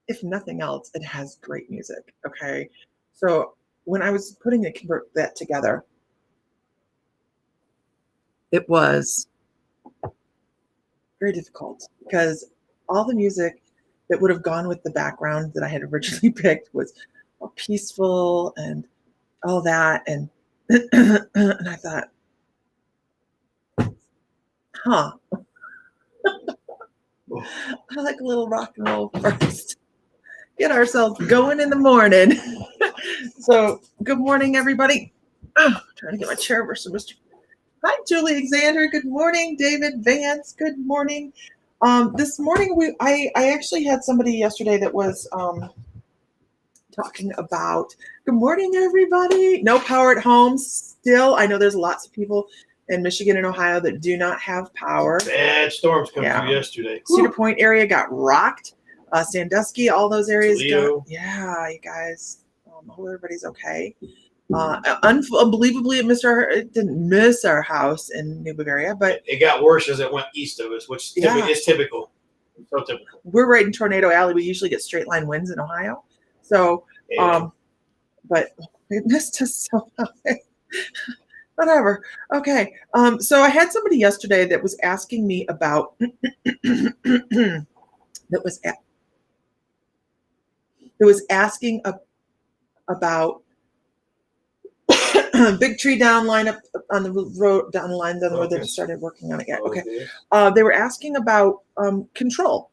if nothing else, it has great music. Okay. So when I was putting that together, it was very difficult because all the music that would have gone with the background that I had originally picked was all peaceful and all that. And, and I thought, huh, I like a little rock and roll first. Get ourselves going in the morning. So, good morning, everybody. Oh, trying to get my chair over so Mr. Hi, Julie Alexander. Good morning, David Vance. Good morning. This morning, I actually had somebody yesterday that was talking about. Good morning, everybody. No power at home still. I know there's lots of people in Michigan and Ohio that do not have power. Bad storms come through yesterday. Cedar Point area got rocked. Sandusky, all those areas. Toledo. You guys. I hope everybody's okay. Unbelievably, it didn't miss our house in New Bavaria, but it got worse as it went east of us, which is typical. So typical. We're right in Tornado Alley. We usually get straight line winds in Ohio. So, but it missed us so whatever. Okay. So I had somebody yesterday that was asking me about that was asking about big tree down line up on the road down the line. Then where they started working on it yet. Okay. They were asking about control,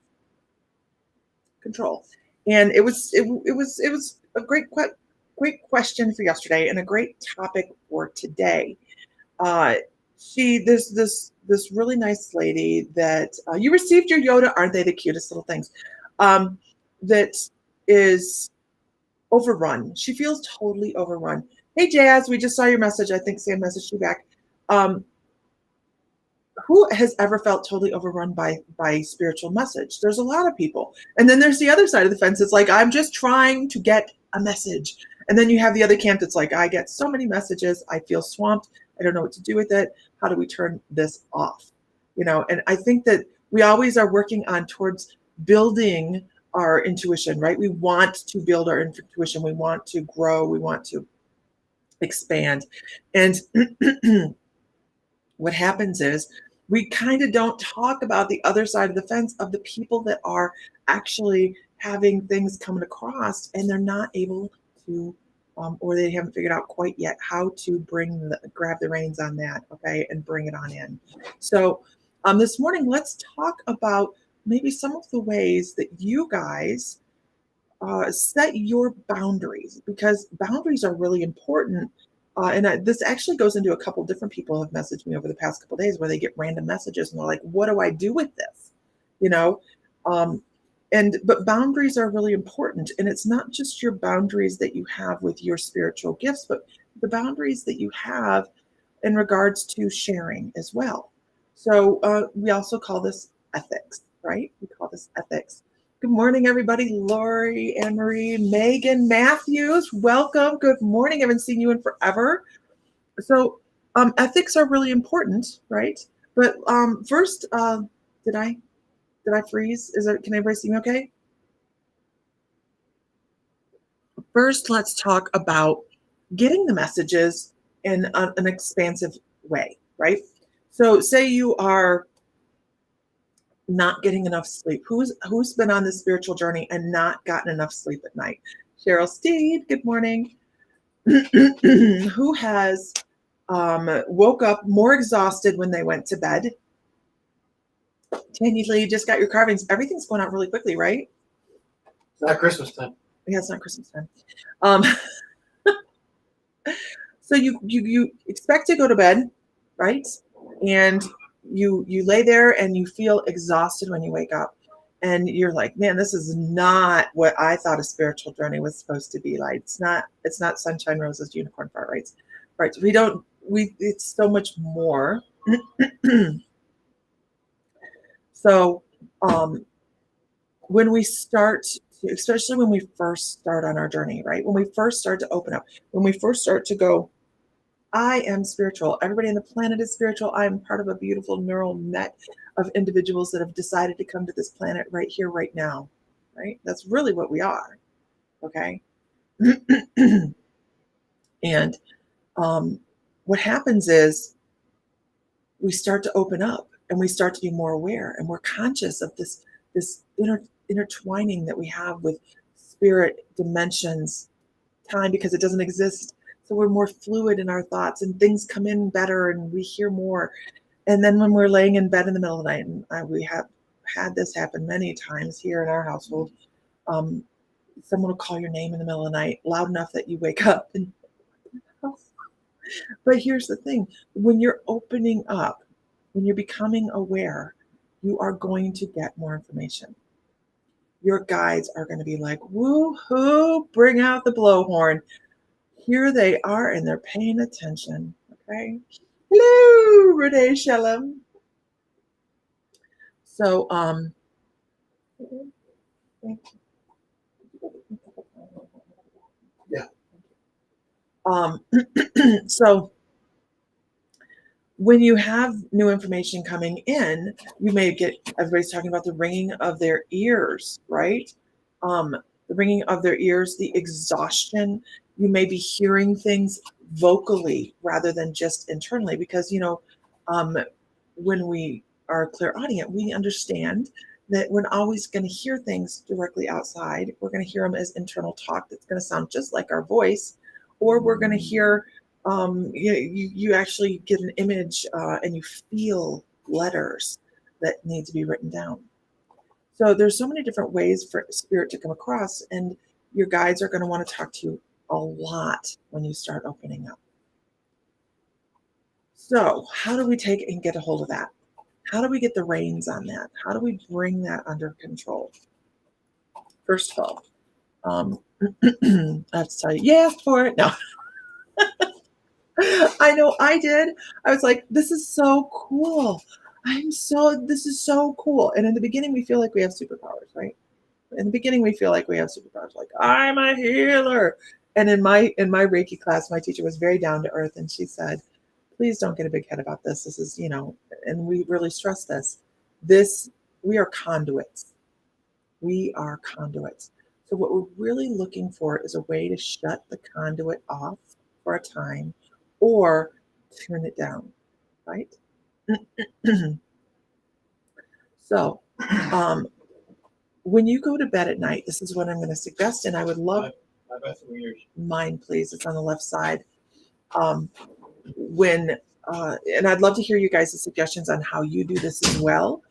and it was a great question for yesterday and a great topic for today. There's this really nice lady that you received your Yoda. Aren't they the cutest little things? That is overrun. She feels totally overrun. Hey, Jazz, we just saw your message. I think Sam messaged you back. Who has ever felt totally overrun by spiritual message? There's a lot of people. And then there's the other side of the fence. It's like, I'm just trying to get a message. And then you have the other camp that's like, I get so many messages. I feel swamped. I don't know what to do with it. How do we turn this off? And I think that we always are working on towards building our intuition, right? We want to build our intuition. We want to grow. We want to expand. And what happens is we kind of don't talk about the other side of the fence of the people that are actually having things coming across and they're not able to, or they haven't figured out quite yet how to grab the reins on that, okay, and bring it on in. So this morning, let's talk about maybe some of the ways that you guys set your boundaries, because boundaries are really important. This actually goes into a couple different people have messaged me over the past couple of days where they get random messages and they're like, what do I do with this? But boundaries are really important. And it's not just your boundaries that you have with your spiritual gifts, but the boundaries that you have in regards to sharing as well. So we also call this ethics, right? We call this ethics. Good morning, everybody. Lori, Anne-Marie, Megan, Matthews, welcome. Good morning. I haven't seen you in forever. So ethics are really important, right? But first, did I freeze? Can everybody see me okay? First, let's talk about getting the messages in an expansive way, right? So say you are not getting enough sleep. Who's been on this spiritual journey and not gotten enough sleep at night? Cheryl Steed, good morning. Who has woke up more exhausted when they went to bed? Tandy Lee, just got your carvings. Everything's going out really quickly, right? It's not Christmas time. Yeah, it's not Christmas time. So you expect to go to bed, right? And you lay there and you feel exhausted when you wake up. And you're like, man, this is not what I thought a spiritual journey was supposed to be like. It's not sunshine, roses, unicorn fart, right? Right. It's so much more. So when we start, especially when we first start on our journey, right? When we first start to open up, when we first start to go, I am spiritual. Everybody on the planet is spiritual. I am part of a beautiful neural net of individuals that have decided to come to this planet right here, right now. right? That's really what we are. Okay. And what happens is we start to open up and we start to be more aware and we're conscious of this intertwining that we have with spirit, dimensions, time, because it doesn't exist. So we're more fluid in our thoughts and things come in better and we hear more. And then when we're laying in bed in the middle of the night, and we have had this happen many times here in our household, someone will call your name in the middle of the night loud enough that you wake up. And but here's the thing, when you're opening up, when you're becoming aware, you are going to get more information. Your guides are going to be like, woo-hoo, bring out the blowhorn. Here they are, and they're paying attention. Okay. Hello, Renee Shalom. So, Yeah. So when you have new information coming in, you may get, everybody's talking about the ringing of their ears, right? The ringing of their ears, the exhaustion. You may be hearing things vocally rather than just internally, because, when we are clairaudient, we understand that we're not always going to hear things directly outside. We're going to hear them as internal talk that's going to sound just like our voice, or we're going to hear you actually get an image and you feel letters that need to be written down. So there's so many different ways for spirit to come across, and your guides are going to want to talk to you a lot when you start opening up. So how do we take and get a hold of that? How do we get the reins on that? How do we bring that under control? First of all, I have to tell you, you asked for it. No. I know I did. I was like, this is so cool. This is so cool. And in the beginning, we feel like we have superpowers, right? In the beginning, we feel like we have superpowers, like I'm a healer. And in my Reiki class, my teacher was very down to earth, and she said, please don't get a big head about this. This is, and we really stress this. We are conduits. We are conduits. So what we're really looking for is a way to shut the conduit off for a time or turn it down, right? So when you go to bed at night, this is what I'm going to suggest, and I would love mine, please. It's on the left side. And I'd love to hear you guys' suggestions on how you do this as well.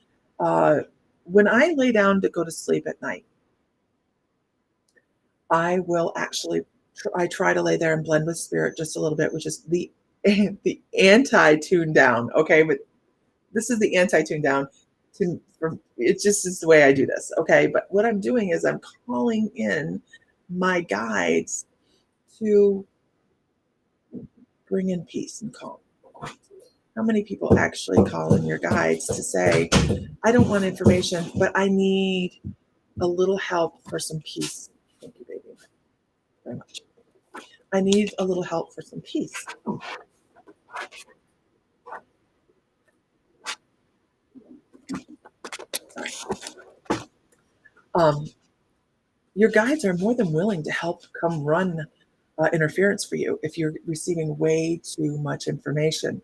When I lay down to go to sleep at night, I will actually I try to lay there and blend with spirit just a little bit, which is the anti-tune down. Okay, but this is the anti-tune down. It just is the way I do this. Okay, but what I'm doing is I'm calling in my guides to bring in peace and calm. How many people actually call in your guides to say, I don't want information, but I need a little help for some peace? Thank you, baby, very much. I need a little help for some peace. Sorry. Your guides are more than willing to help come run interference for you if you're receiving way too much information.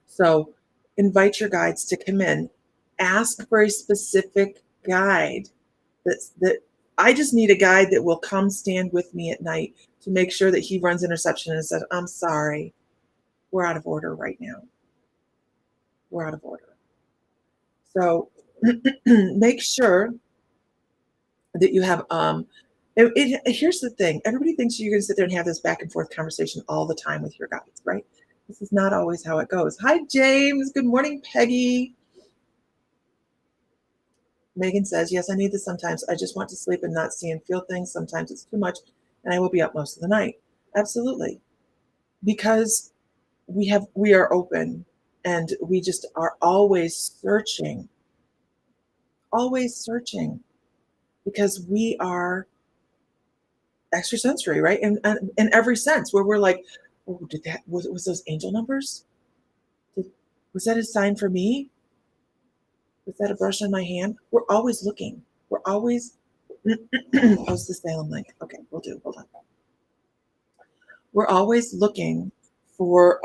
So invite your guides to come in. Ask for a specific guide. That I just need a guide that will come stand with me at night to make sure that he runs interception and says, I'm sorry, we're out of order right now. We're out of order. So make sure that you have here's the thing. Everybody thinks you're going to sit there and have this back and forth conversation all the time with your guides, right? This is not always how it goes. Hi, James. Good morning, Peggy. Megan says, yes, I need this sometimes. I just want to sleep and not see and feel things. Sometimes it's too much, and I will be up most of the night. Absolutely. Because we are open, and we just are always searching, because we are extrasensory, right? And in every sense, where we're like, oh, was those angel numbers? Was that a sign for me? Is that a brush on my hand? We're always looking. We're always post the Salem link. Okay, we'll do. Hold on. We're always looking for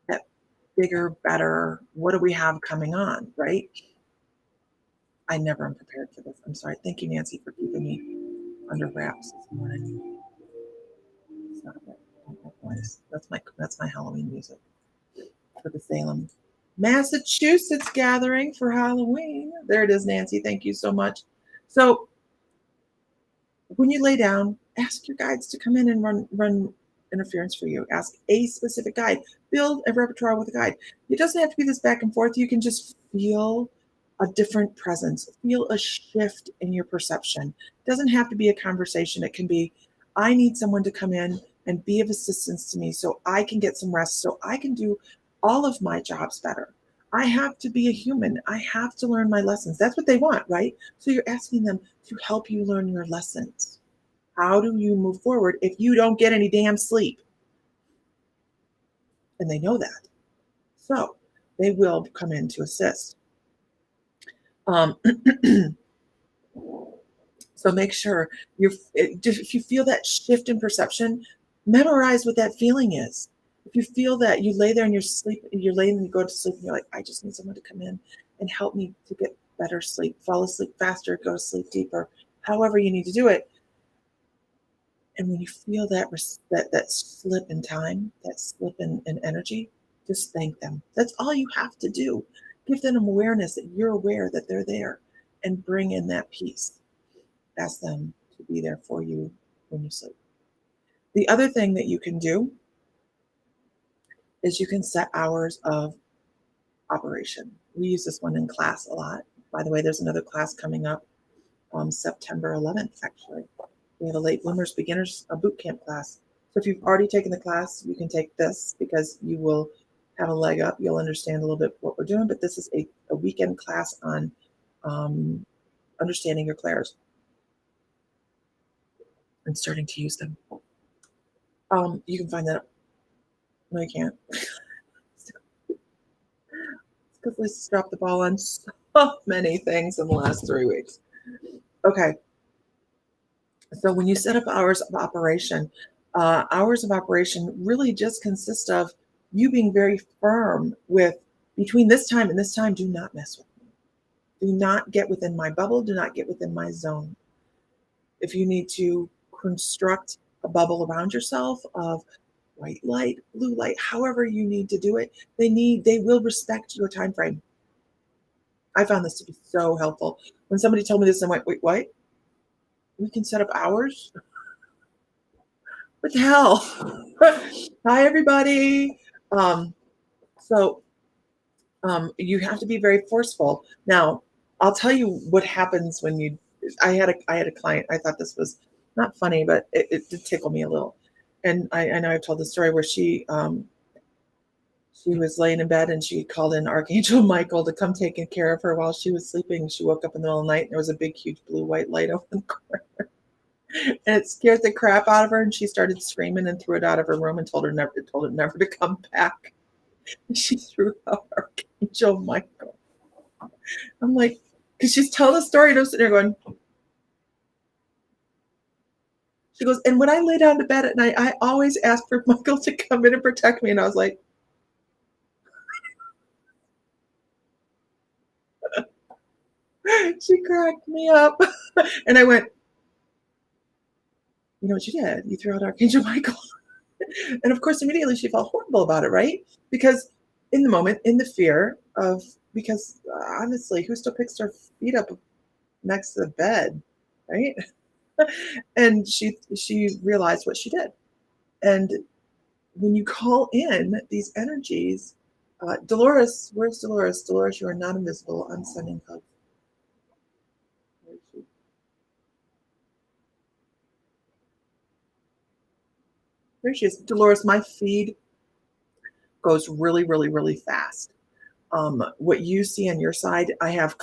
that bigger, better. What do we have coming on, right? I never am prepared for this. I'm sorry. Thank you, Nancy, for keeping me under wraps this morning. Stop it. That's my Halloween music for the Salem, Massachusetts gathering for Halloween. There it is, Nancy. Thank you so much. So when you lay down, ask your guides to come in and run interference for you. Ask a specific guide. Build a repertoire with a guide. It doesn't have to be this back and forth. You can just feel a different presence. Feel a shift in your perception. It doesn't have to be a conversation. It can be, I need someone to come in and be of assistance to me so I can get some rest, so I can do all of my jobs better. I have to be a human. I have to learn my lessons. That's what they want, right? So you're asking them to help you learn your lessons. How do you move forward if you don't get any damn sleep? And they know that. So they will come in to assist. So make sure if you feel that shift in perception, memorize what that feeling is. If you feel that you lay there and you're laying and you go to sleep and you're like, I just need someone to come in and help me to get better sleep, fall asleep faster, go to sleep deeper, however you need to do it. And when you feel that slip in time, that slip in energy, just thank them. That's all you have to do. Give them awareness that you're aware that they're there and bring in that peace. Ask them to be there for you when you sleep. The other thing that you can do is you can set hours of operation. We use this one in class a lot. By the way, there's another class coming up on September 11th, actually. We have a late bloomers beginners boot camp class. So if you've already taken the class, you can take this because you will have a leg up. You'll understand a little bit what we're doing, but this is a weekend class on understanding your clairs and starting to use them. You can find that. No, you can't. It's because Lisa's dropped the ball on so many things in the last 3 weeks. Okay. So when you set up hours of operation really just consist of you being very firm with between this time and this time, do not mess with me. Do not get within my bubble. Do not get within my zone. If you need to construct a bubble around yourself of white light, blue light, however you need to do it, they will respect your time frame. I found this to be so helpful. When somebody told me this, I'm like, wait, what? We can set up hours? What the hell? Hi, everybody. You have to be very forceful. Now, I'll tell you what happens when I had a client. I thought this was not funny, but it did tickle me a little. And I know I've told the story where she was laying in bed and she called in Archangel Michael to come take care of her while she was sleeping. She woke up in the middle of the night and there was a big, huge blue white light over the corner. And it scared the crap out of her, and she started screaming and threw it out of her room and told it never to come back. She threw out Archangel Michael. I'm like, because she's telling the story, and I'm sitting there going. She goes, and when I lay down to bed at night, I always ask for Michael to come in and protect me. And I was like, she cracked me up. And I went, you know what you did? You threw out Archangel Michael. And of course, immediately she felt horrible about it, right? Because in the moment, in the fear of, because honestly, who still picks their feet up next to the bed, right? And she realized what she did. And when you call in these energies, Dolores, where's Dolores? Dolores, you are not invisible. I'm sending hugs. Where is she? There she is. Dolores, my feed goes really, really, really fast. What you see on your side, I have a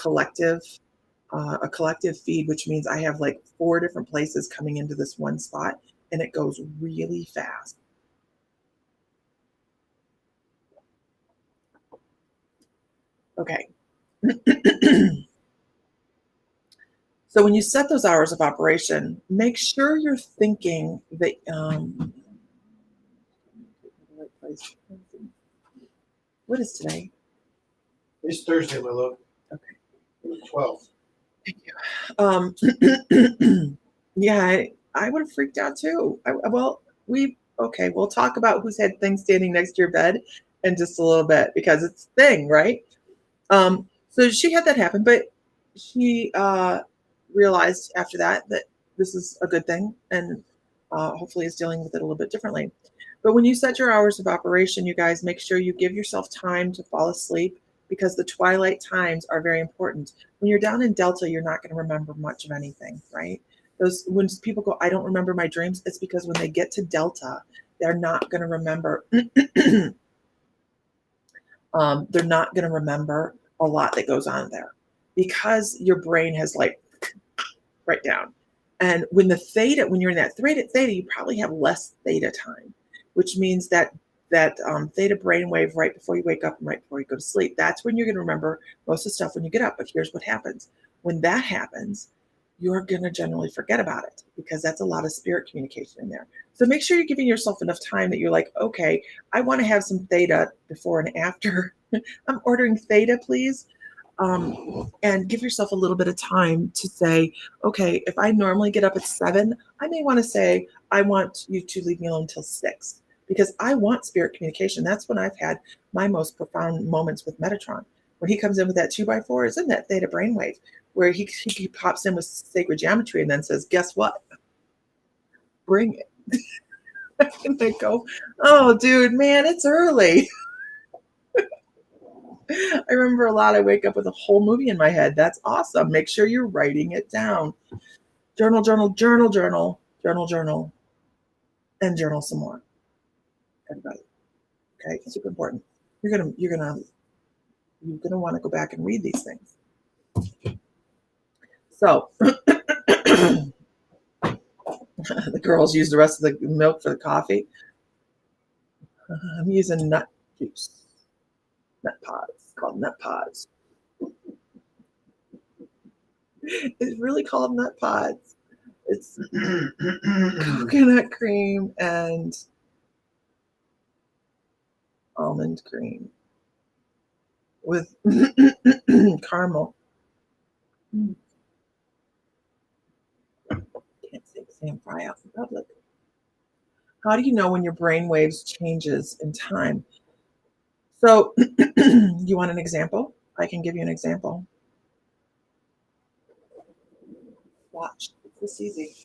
collective feed, which means I have like 4 different places coming into this one spot, and it goes really fast. Okay. So when you set those hours of operation, make sure you're thinking that what is today? It's Thursday, my love. Okay. 12. Yeah, I would have freaked out too. We'll talk about who's had things standing next to your bed in just a little bit because it's a thing, right? So she had that happen, but she realized after that that this is a good thing and hopefully is dealing with it a little bit differently. But when you set your hours of operation, you guys make sure you give yourself time to fall asleep because the twilight times are very important. When you're down in Delta, you're not going to remember much of anything, right? Those when people go, I don't remember my dreams, it's because when they get to Delta, they're not going to remember. They're not going to remember a lot that goes on there because your brain has like right down. And when you're in that theta, you probably have less theta time, which means that theta brainwave right before you wake up and right before you go to sleep. That's when you're going to remember most of the stuff when you get up. But here's what happens. When that happens, you're going to generally forget about it because that's a lot of spirit communication in there. So make sure you're giving yourself enough time that you're like, okay, I want to have some theta before and after. I'm ordering theta, please. And give yourself a little bit of time to say, okay, if I normally get up at 7, I may want to say, I want you to leave me alone until 6 because I want spirit communication. That's when I've had my most profound moments with Metatron. When he comes in with that 2x4, it's in that theta brainwave where he pops in with sacred geometry and then says, guess what? Bring it. And they go, oh, dude, man, it's early. I remember a lot. I wake up with a whole movie in my head. That's awesome. Make sure you're writing it down. Journal, journal, journal, journal, journal, journal, and journal some more. Everybody. Okay, it's super important. You're gonna want to go back and read these things. So the girls use the rest of the milk for the coffee. I'm using nut juice. Nut pods. It's called nut pods. It's really called nut pods. It's coconut cream and almond cream with caramel. Can't say Sam Fry out in public. How do you know when your brain waves changes in time? So you want an example? I can give you an example. Watch. It's this easy.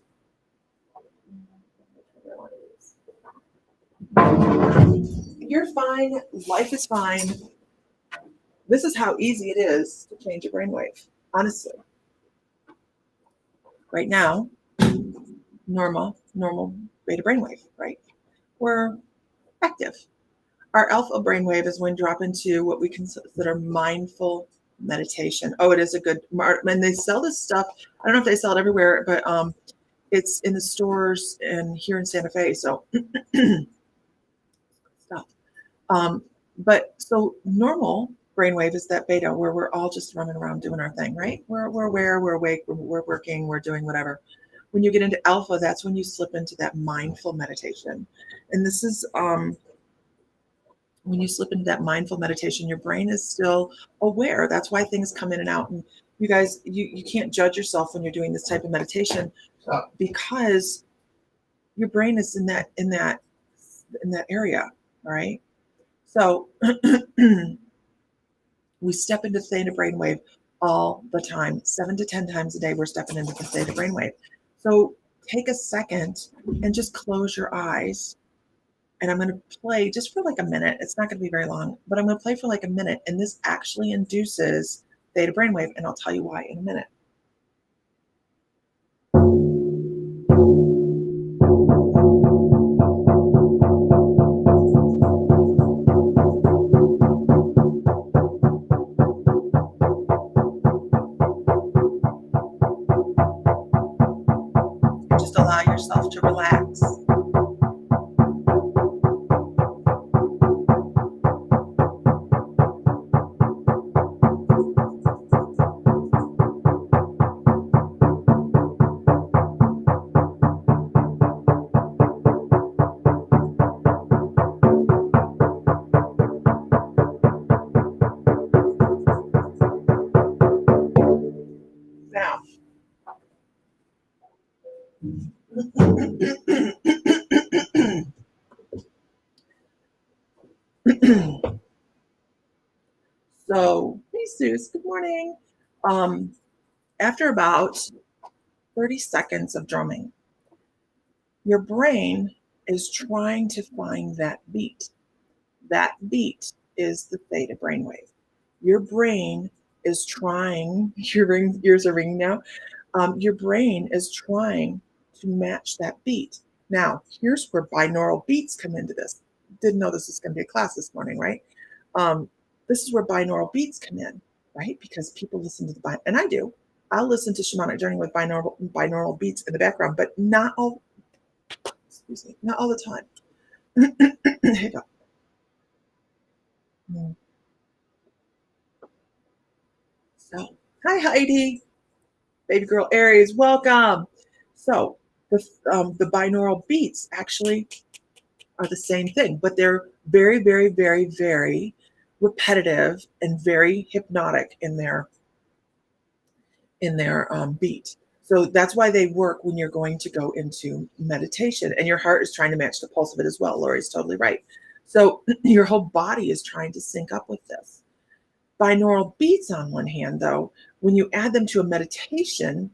You're fine. Life is fine. This is how easy it is to change your brainwave, honestly. Right now, normal beta brainwave, right? We're active. Our alpha brainwave is when we drop into what we consider mindful meditation. Oh, it is a good, and they sell this stuff. I don't know if they sell it everywhere, but it's in the stores and here in Santa Fe. So stuff. But so normal brainwave is that beta where we're all just running around doing our thing, right? We're aware, we're awake, we're working, we're doing whatever. When you get into alpha, that's when you slip into that mindful meditation. And this is when you slip into that mindful meditation, your brain is still aware. That's why things come in and out. And you guys, you can't judge yourself when you're doing this type of meditation because your brain is in that area, right? So we step into theta brainwave all the time. 7 to 10 times a day, we're stepping into the theta brainwave. So take a second and just close your eyes. And I'm going to play just for like a minute. It's not going to be very long, but I'm going to play for like a minute. And this actually induces theta brainwave. And I'll tell you why in a minute. Just allow yourself to relax. So, hey, Suze, good morning. After about 30 seconds of drumming, your brain is trying to find that beat. That beat is the theta brainwave. Your brain is trying, your ears are ringing now. Your brain is trying to match that beat. Now, here's where binaural beats come into this. Didn't know this was going to be a class this morning, right? This is where binaural beats come in, right? Because people listen to the and I do. I'll listen to Shamanic Journey with binaural beats in the background, but not all. Excuse me, not all the time. Hiccup. So, hi Heidi, baby girl Aries, welcome. So the binaural beats actually are the same thing, but they're very, very, very, very repetitive and very hypnotic in their beat. So that's why they work when you're going to go into meditation, and your heart is trying to match the pulse of it as well. Lori's totally right. So your whole body is trying to sync up with this. Binaural beats, on one hand, though, when you add them to a meditation,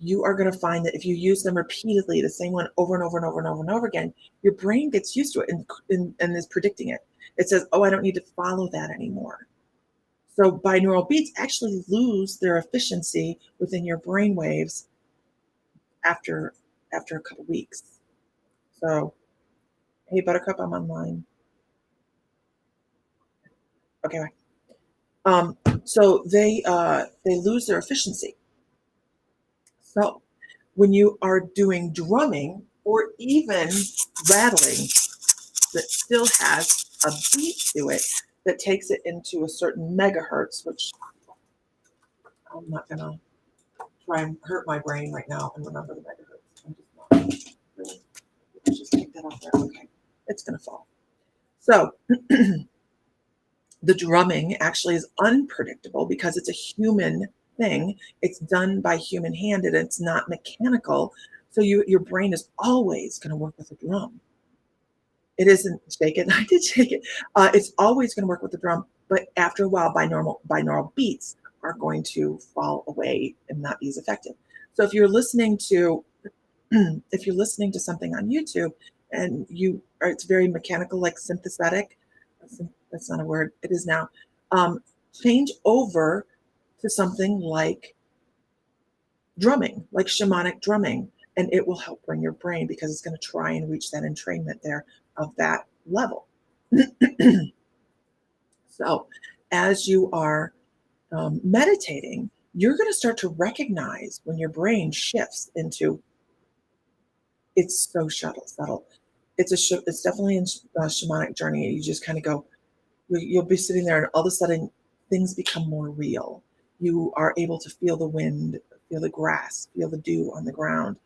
you are going to find that if you use them repeatedly, the same one over and over and over and over and over again, your brain gets used to it and is predicting it. It says, oh, I don't need to follow that anymore. So binaural beats actually lose their efficiency within your brain waves after a couple weeks. So, hey, Buttercup, I'm online. Okay, bye. So they lose their efficiency. So when you are doing drumming or even rattling that still has a beat to it that takes it into a certain megahertz, which I'm not going to try and hurt my brain right now and remember the megahertz. I'm just not really. Let's just take that off there. Okay, it's going to fall. So the drumming actually is unpredictable because it's a human thing. It's done by human hand and it's not mechanical. So your brain is always going to work with a drum. It isn't shake it. I did shake it. It's always going to work with the drum, but after a while, binaural beats are going to fall away and not be as effective. So if you're listening to something on YouTube and it's very mechanical, like synthetic. That's not a word. It is now. Change over to something like drumming, like shamanic drumming, and it will help bring your brain because it's going to try and reach that entrainment there of that level. So as you are meditating, you're going to start to recognize when your brain shifts into, it's so subtle. It's definitely in shamanic journey. You just kind of go, you'll be sitting there and all of a sudden things become more real. You are able to feel the wind, feel the grass, feel the dew on the ground,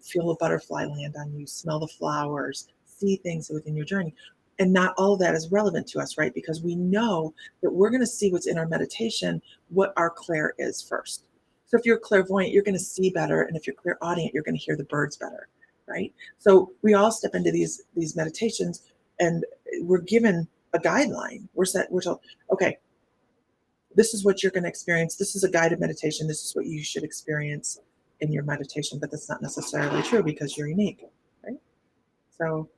feel a butterfly land on you, smell the flowers, see things within your journey. And not all of that is relevant to us, right? Because we know that we're going to see what's in our meditation, what our clair is first. So if you're clairvoyant, you're going to see better. And if you're clairaudient, you're going to hear the birds better, right? So we all step into these meditations and we're given a guideline. We're told, okay, this is what you're going to experience. This is a guided meditation. This is what you should experience in your meditation, but that's not necessarily true because you're unique, right? So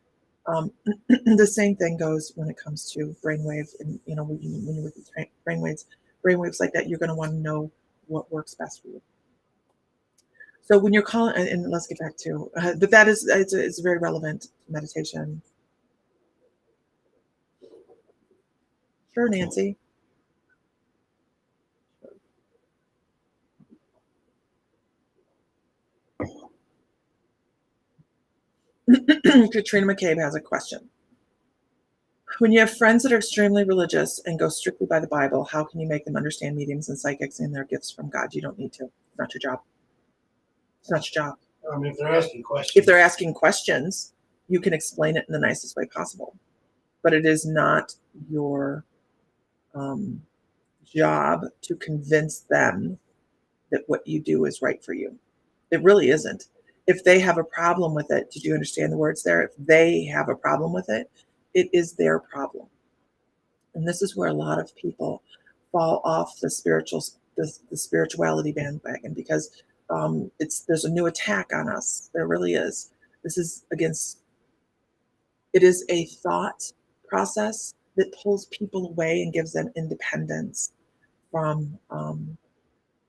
the same thing goes when it comes to brainwave. And when you work with brainwaves like that, you're going to want to know what works best for you. So when you're calling, and let's get back to, but that is it's very relevant meditation. Sure, Nancy. Katrina McCabe has a question. When you have friends that are extremely religious and go strictly by the Bible, how can you make them understand mediums and psychics and their gifts from God? You don't need to. It's not your job. It's not your job. If they're asking questions. If they're asking questions, you can explain it in the nicest way possible. But it is not your job to convince them that what you do is right for you. It really isn't. If they have a problem with it, did you understand the words there? If they have a problem with it, it is their problem. And this is where a lot of people fall off the spirituality bandwagon because there's a new attack on us. There really is. This is against. It is a thought process that pulls people away and gives them independence from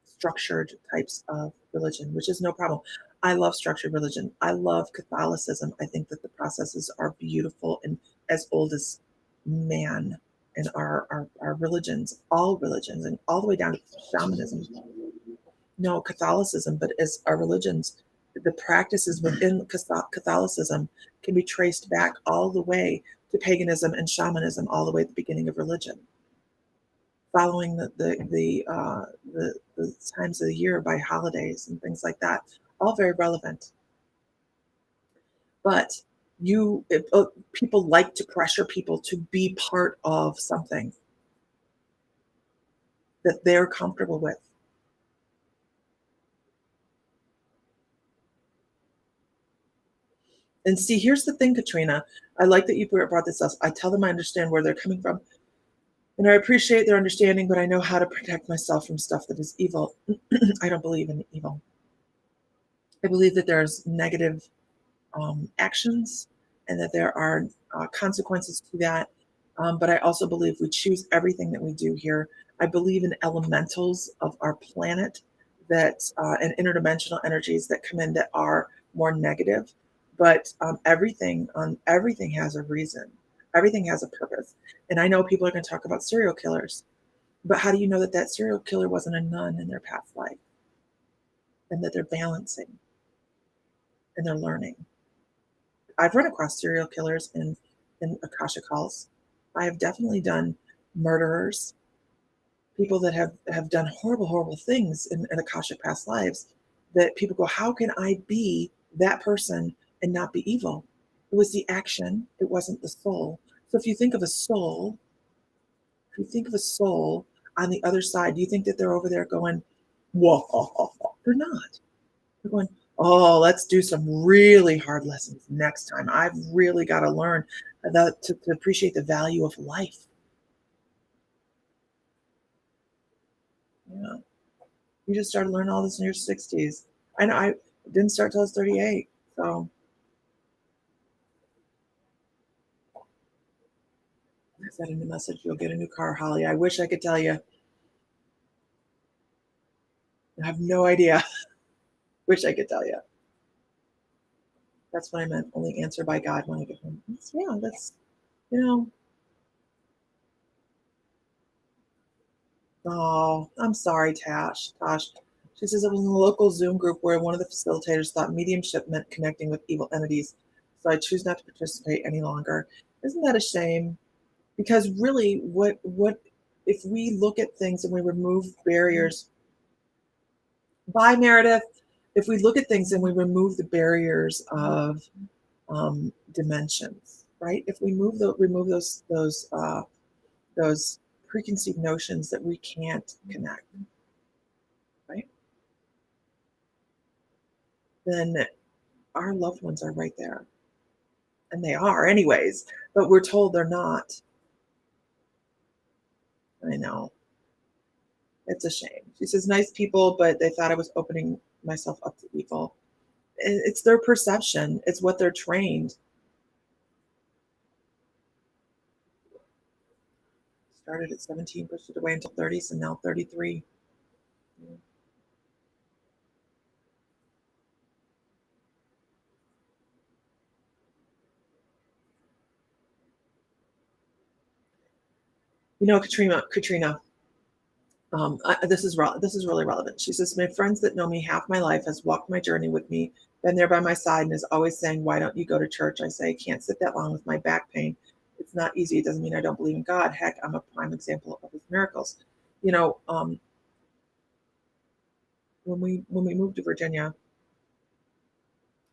structured types of religion, which is no problem. I love structured religion. I love Catholicism. I think that the processes are beautiful and as old as man and our religions, all religions, and all the way down to shamanism. No, Catholicism, but as our religions, the practices within Catholicism can be traced back all the way to paganism and shamanism, all the way at the beginning of religion, following the times of the year by holidays and things like that, all very relevant. But people like to pressure people to be part of something that they're comfortable with. And see, here's the thing, Katrina. I like that you brought this up. I tell them I understand where they're coming from. And I appreciate their understanding, but I know how to protect myself from stuff that is evil. I don't believe in evil. I believe that there's negative actions and that there are consequences to that. But I also believe we choose everything that we do here. I believe in elementals of our planet and interdimensional energies that come in that are more negative. But everything has a reason. Everything has a purpose. And I know people are going to talk about serial killers, but how do you know that that serial killer wasn't a nun in their past life and that they're balancing and they're learning? I've run across serial killers in Akashic calls. I have definitely done murderers, people that have done horrible, horrible things in Akashic past lives that people go, how can I be that person and not be evil? It was the action. It wasn't the soul. So if you think of a soul, on the other side, do you think that they're over there going, whoa? They're not. They're going, oh, let's do some really hard lessons next time. I've really got to learn to appreciate the value of life. Yeah. You just started learning all this in your 60s. I know I didn't start till I was 38. So I said in the message, you'll get a new car, Holly. I wish I could tell you. I have no idea. Wish I could tell you. That's what I meant. Only answer by God when I get home. That's, you know. Oh, I'm sorry, Tash. She says it was in a local Zoom group where one of the facilitators thought mediumship meant connecting with evil entities. So I choose not to participate any longer. Isn't that a shame? Because really, what if we look at things and we remove barriers? Bye, Meredith. If we look at things and we remove the barriers of dimensions, right? If we remove those preconceived notions that we can't connect, right? Then our loved ones are right there, and they are anyways. But we're told they're not. I know. It's a shame. She says, nice people, but they thought I was opening myself up to evil. It's their perception. It's what they're trained. Started at 17, pushed it away until 30s, and now 33. You know, Katrina, this is really relevant. She says, my friends that know me half my life has walked my journey with me, been there by my side, and is always saying, why don't you go to church? I say, I can't sit that long with my back pain. It's not easy. It doesn't mean I don't believe in God. Heck, I'm a prime example of his miracles. You know, when we moved to Virginia,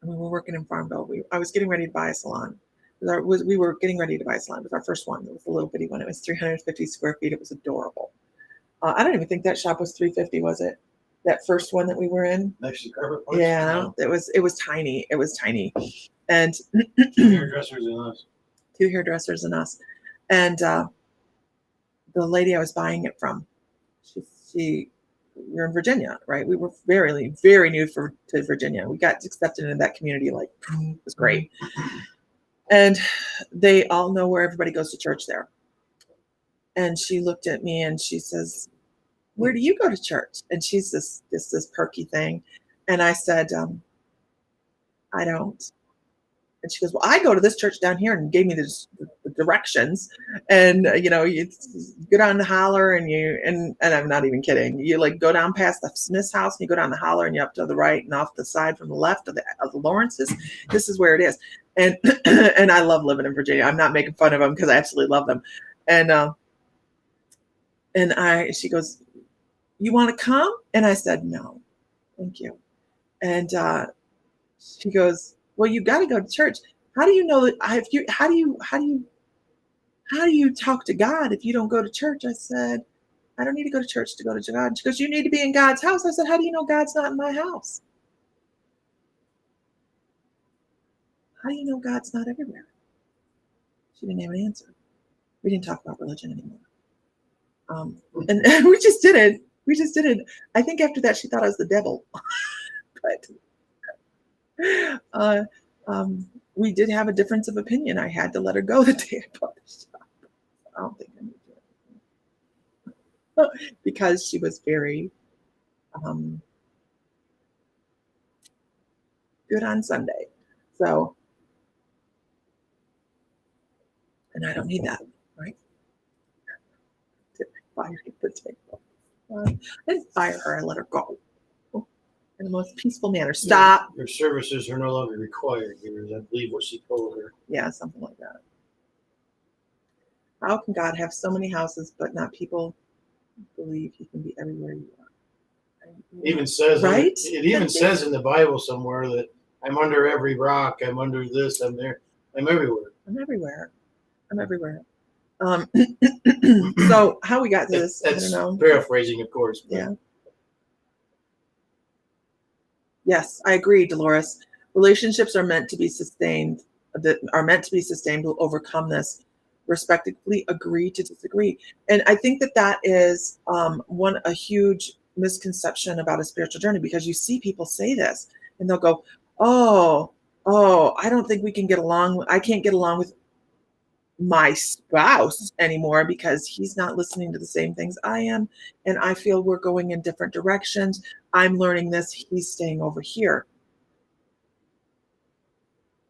and we were working in Farmville, I was getting ready to buy a salon. We were getting ready to buy a salon. It was our first one. It was a little bitty one. It was 350 square feet. It was adorable. I don't even think that shop was $350, was it? That first one that we were in? Next to Carpet Place. Yeah, No. it was tiny. It was tiny, and 2 hairdressers and us. 2 hairdressers and us, and the lady I was buying it from, she we're in Virginia, right? We were very, very new to Virginia. We got accepted into that community, like it was great. And they all know where everybody goes to church there. And she looked at me and she says, "Where do you go to church?" And she's this perky thing. And I said, "I don't." And she goes, "Well, I go to this church down here," and gave me the directions. And you go down the holler, and I'm not even kidding. You like go down past the Smith's house, and you go down the holler, and you up to the right, and off the side from the left of the Lawrences. This is where it is. And and I love living in Virginia. I'm not making fun of them because I absolutely love them. And she goes, "You want to come?" And I said, "No, thank you." And she goes, "Well, you got to go to church. How do you know that? How do you talk to God if you don't go to church?" I said, "I don't need to go to church to go to God." She goes, "You need to be in God's house." I said, "How do you know God's not in my house? How do you know God's not everywhere?" She didn't have an answer. We didn't talk about religion anymore. And we just didn't. We just didn't. I think after that, she thought I was the devil. But we did have a difference of opinion. I had to let her go the day I bought the shop. I don't think I need to, because she was very good on Sunday. So, and I don't need that, right? Fire the table. I didn't fire her. I let her go in the most peaceful manner. Stop. Your services are no longer required here, is I believe what she told her. Yeah, something like that. How can God have so many houses but not people believe He can be everywhere you are? It even says, right? It even says in the Bible somewhere that I'm under every rock, I'm under this, I'm there, I'm everywhere. I'm everywhere. I'm everywhere. So how we got to this, I don't know. Paraphrasing, of course. But. Yeah. Yes, I agree, Dolores. Relationships are meant to be sustained. Will overcome this. Respectively agree to disagree. And I think that is a huge misconception about a spiritual journey, because you see people say this and they'll go, oh, I don't think we can get along. I can't get along with my spouse anymore because he's not listening to the same things I am. And I feel we're going in different directions. I'm learning this. He's staying over here.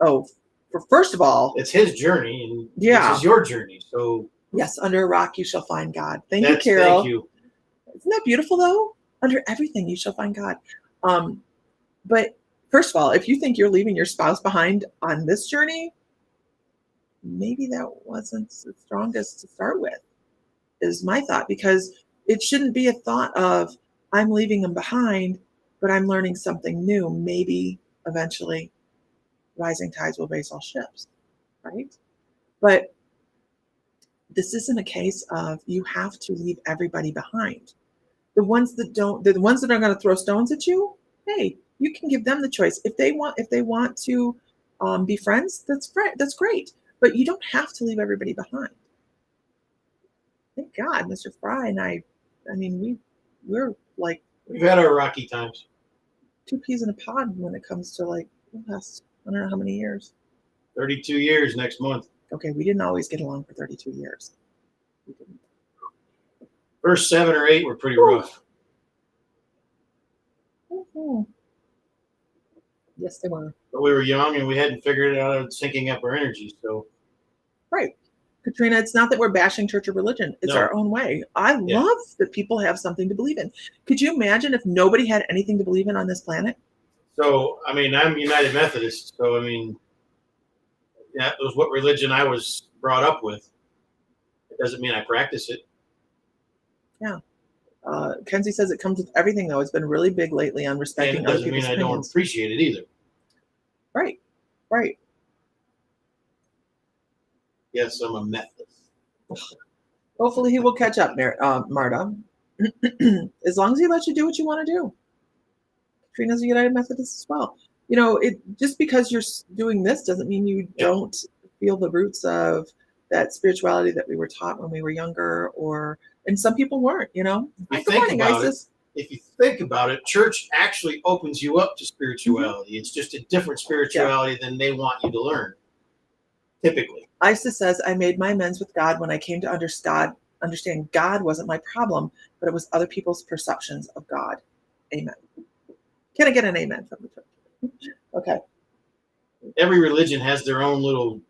Oh, first of all, it's his journey, and yeah, this is your journey. So yes, under a rock you shall find God. Thank you, Carol. Thank you. Isn't that beautiful though? Under everything you shall find God. But first of all, if you think you're leaving your spouse behind on this journey, maybe that wasn't the strongest to start with, is my thought, because it shouldn't be a thought of I'm leaving them behind, but I'm learning something new. Maybe eventually rising tides will raise all ships, right? But this isn't a case of you have to leave everybody behind. The ones that don't, the ones that are going to throw stones at you, hey, you can give them the choice. If they want to be friends, that's great. But you don't have to leave everybody behind. Thank God, Mr. Fry and I mean, we're like, we've had our rocky times. 2 peas in a pod when it comes to like the last, I don't know how many years. 32 years next month. Okay, we didn't always get along for 32 years. We didn't. First 7 or 8 were pretty rough. Mm-hmm. Yes, they were. But we were young and we hadn't figured it out of syncing up our energy. So, right, Katrina. It's not that we're bashing church or religion. It's our own way. I love that people have something to believe in. Could you imagine if nobody had anything to believe in on this planet? So, I mean, I'm United Methodist. So, I mean, that was what religion I was brought up with. It doesn't mean I practice it. Yeah. Kenzie says it comes with everything, though. It's been really big lately on respecting other people's opinions. Doesn't mean I don't appreciate it either. Right. Yes, I'm a Methodist. Hopefully he will catch up, Marta. as long as he lets you do what you want to do. Katrina's a United Methodist as well. It just because you're doing this doesn't mean you don't feel the roots of that spirituality that we were taught when we were younger, and some people weren't. Good morning, Isis. If you think about it, church actually opens you up to spirituality. It's just a different spirituality than they want you to learn, typically. Isis says, I made my amends with God when I came to understand God wasn't my problem, but it was other people's perceptions of God. Amen. Can I get an amen from the church? Okay. Every religion has their own little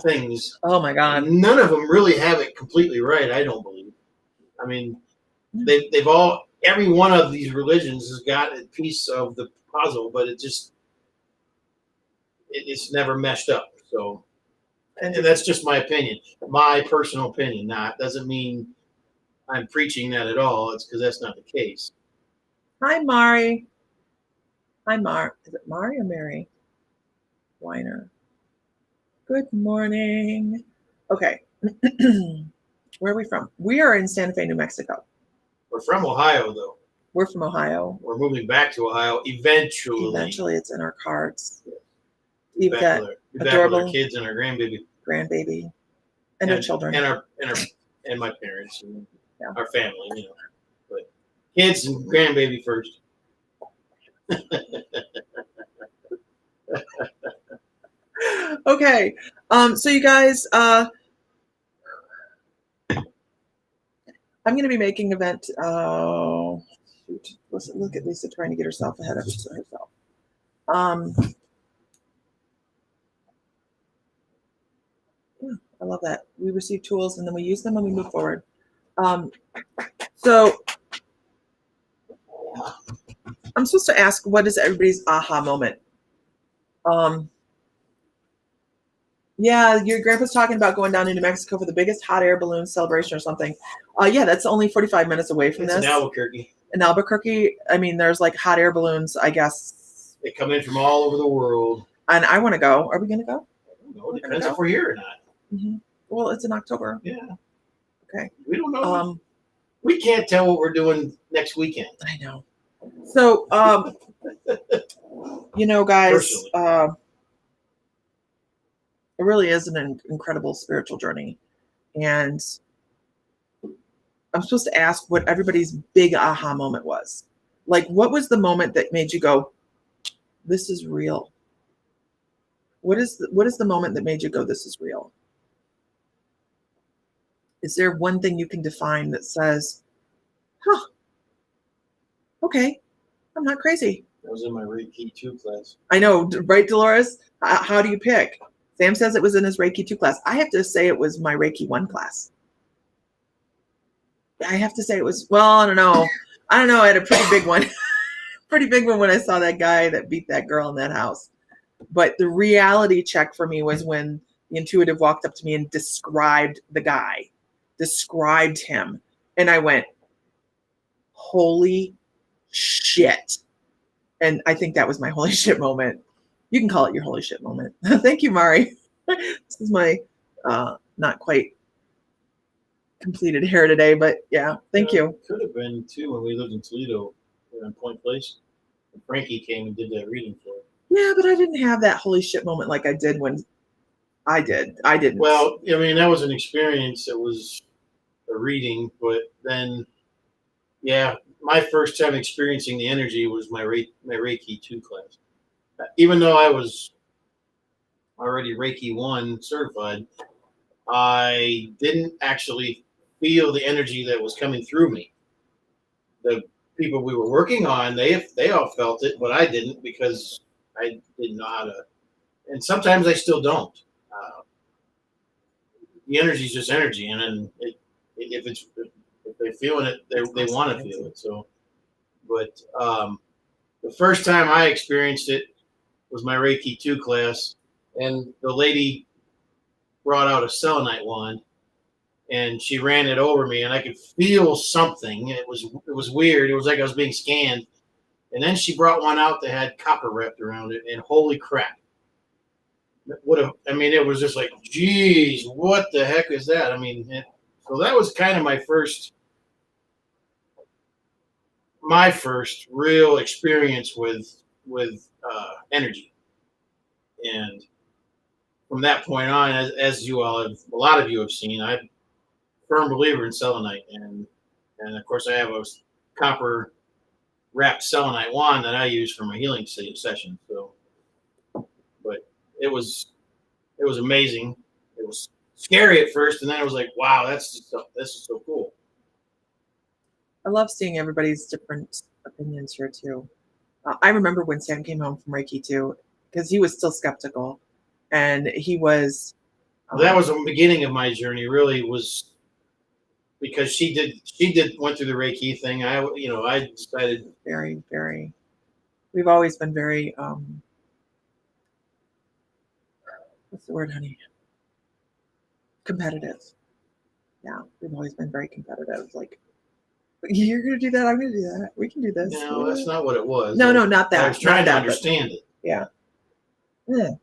things. Oh my God. None of them really have it completely right, I don't believe. I mean, they've all, every one of these religions has got a piece of the puzzle, but it's never meshed up. So, and that's just my opinion, my personal opinion. Now, it doesn't mean I'm preaching that at all. It's because that's not the case. Hi, Mari. Hi, Mar. Is it Mari or Mary? Weiner. Good morning. Okay. Where are we from? We are in Santa Fe, New Mexico. We're from Ohio, though. We're from Ohio. We're moving back to Ohio eventually. Eventually, it's in our cards. Yes. We've got adorable our kids and our grandbaby, and our children, and my parents and our family. But kids and grandbaby first. Okay. So you guys, I'm going to be making event. Shoot. Look at Lisa trying to get herself ahead of herself. I love that. We receive tools and then we use them and we move forward. So I'm supposed to ask, what is everybody's aha moment? Yeah, your grandpa's talking about going down to New Mexico for the biggest hot air balloon celebration or something. Yeah, that's only 45 minutes away from this. In Albuquerque. In Albuquerque, I mean, there's like hot air balloons, I guess. They come in from all over the world. And I want to go. Are we going to go? I don't know. It depends if we're here or not. Mm-hmm. Well, it's in October. Yeah. Okay. We don't know. We can't tell what we're doing next weekend. I know. So, guys, it really is an incredible spiritual journey. And I'm supposed to ask what everybody's big aha moment was. Like, what was the moment that made you go, this is real? What is the moment that made you go, this is real? Is there one thing you can define that says, okay, I'm not crazy? That was in my Reiki 2 class. I know, right, Dolores? How do you pick? Sam says it was in his Reiki 2 class. I have to say it was my Reiki 1 class. I have to say it was, I don't know. I had a pretty big one. Pretty big one when I saw that guy that beat that girl in that house. But the reality check for me was when the intuitive walked up to me and described the guy, described him. And I went, holy shit. And I think that was my holy shit moment. You can call it your holy shit moment. Thank you, Mari. This is my not quite completed hair today, but yeah, thank you. It could have been too when we lived in Toledo on Point Place. Frankie came and did that reading for it. Yeah, but I didn't have that holy shit moment like I did when I did. I didn't. Well, I mean, that was an experience. It was a reading, but then, yeah, my first time experiencing the energy was my Reiki 2 class. Even though I was already Reiki 1 certified, I didn't actually feel the energy that was coming through me. The people we were working on, they all felt it, but I didn't because I didn't know how to. And sometimes I still don't. The energy is just energy, and then if they're feeling it, they want to feel it. So, but the first time I experienced it was my Reiki 2 class, and the lady brought out a selenite wand, and she ran it over me, and I could feel something. It was weird. It was like I was being scanned. And then she brought one out that had copper wrapped around it, and holy crap! It was just like, geez, what the heck is that? So that was kind of my first my first real experience with energy, and from that point on, as you all have, a lot of you have seen, I'm a firm believer in selenite, and of course I have a copper wrapped selenite wand that I use for my healing session. So, but it was it was amazing. It was scary at first, and then I was like, wow, this is so cool. I love seeing everybody's different opinions here too. I remember when Sam came home from Reiki too, because he was still skeptical, and he was. Well, that was the beginning of my journey. Really was because she went through the Reiki thing. I decided very, very. We've always been very. What's the word, honey? Competitive. Yeah, we've always been very competitive. Like, you're gonna do that, I'm gonna do that. We can do this. no, that's not what it was. No, not that. I was trying to that, understand it. Yeah. He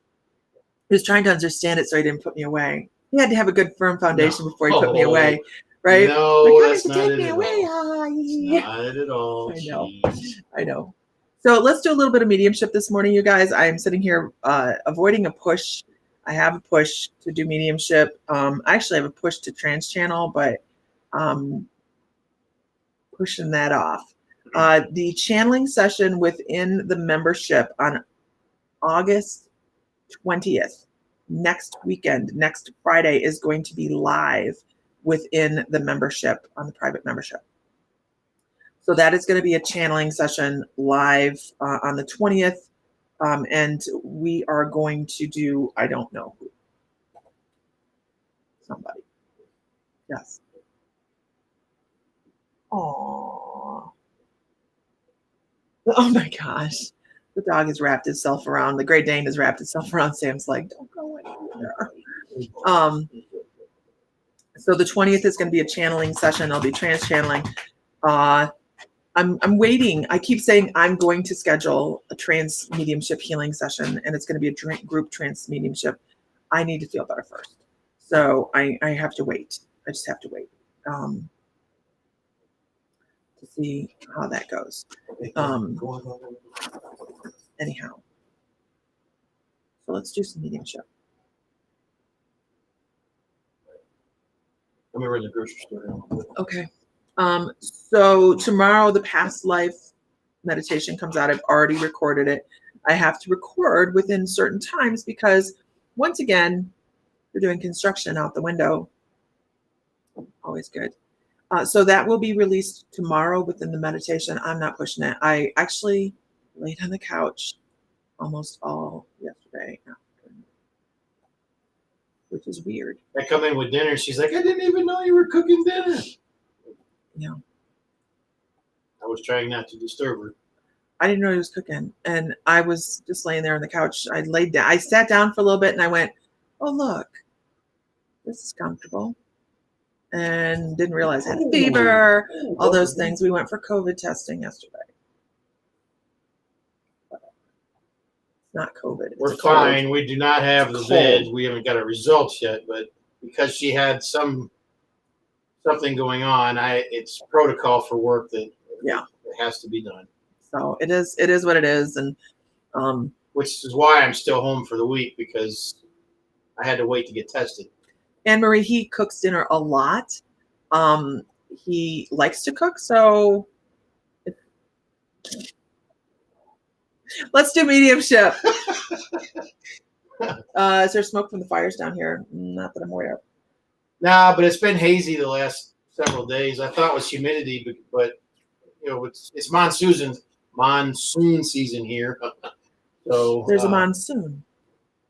was trying to understand it so he didn't put me away. He had to have a good firm foundation before he put me away, right? No, like, that's not take it me at away. all. Not it at all. I know. Jeez. I know. So let's do a little bit of mediumship this morning, you guys. I am sitting here avoiding a push. I have a push to do mediumship. I actually have a push to trans channel, but pushing that off. The channeling session within the membership on August 20th, next weekend, next Friday, is going to be live within the membership, on the private membership. So that is going to be a channeling session live on the 20th. And we are going to do, I don't know who. Somebody. Yes. Aww. Oh my gosh. The dog has wrapped itself around, the Great Dane has wrapped itself around Sam's leg. Don't go anywhere. So the 20th is going to be a channeling session. I'll be trans channeling. I'm waiting. I keep saying I'm going to schedule a trans mediumship healing session, and it's going to be a group trans mediumship. I need to feel better first. So I have to wait. I just have to wait to see how that goes. Anyhow. So let's do some mediumship. Let me run the grocery store. Okay. So tomorrow the past life meditation comes out. I've already recorded it. I have to record within certain times because once again, we're doing construction out the window. Always good. So that will be released tomorrow within the meditation. I'm not pushing it. I actually laid on the couch almost all yesterday, which is weird. I come in with dinner. She's like, I didn't even know you were cooking dinner. Yeah. I was trying not to disturb her. I didn't know he was cooking. And I was just laying there on the couch. I laid down. I sat down for a little bit and I went, oh, look, this is comfortable. And didn't realize I had a fever, all those things. We went for COVID testing yesterday. It's not COVID. It's We're fine. We do not have the vid. We haven't got our results yet, but because she had something going on, it's protocol for work that it has to be done. So it is what it is, and which is why I'm still home for the week, because I had to wait to get tested. Anne Marie, he cooks dinner a lot. He likes to cook, so let's do mediumship. Is there smoke from the fires down here? Not that I'm aware of. Nah, but it's been hazy the last several days. I thought it was humidity, but it's monsoon season here. So there's a monsoon.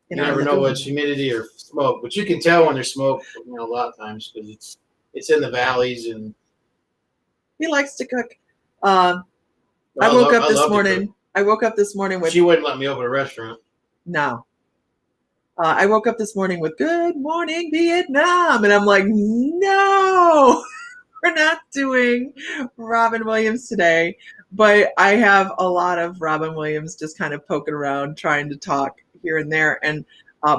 You never know what's humidity or smoke, but you can tell when there's smoke, a lot of times, because it's in the valleys. And he likes to cook. I woke up this morning with. She wouldn't let me open a restaurant. No. I woke up this morning with "Good morning, Vietnam," and I'm like, no, we're not doing Robin Williams today. But I have a lot of Robin Williams just kind of poking around, trying to talk here and there. And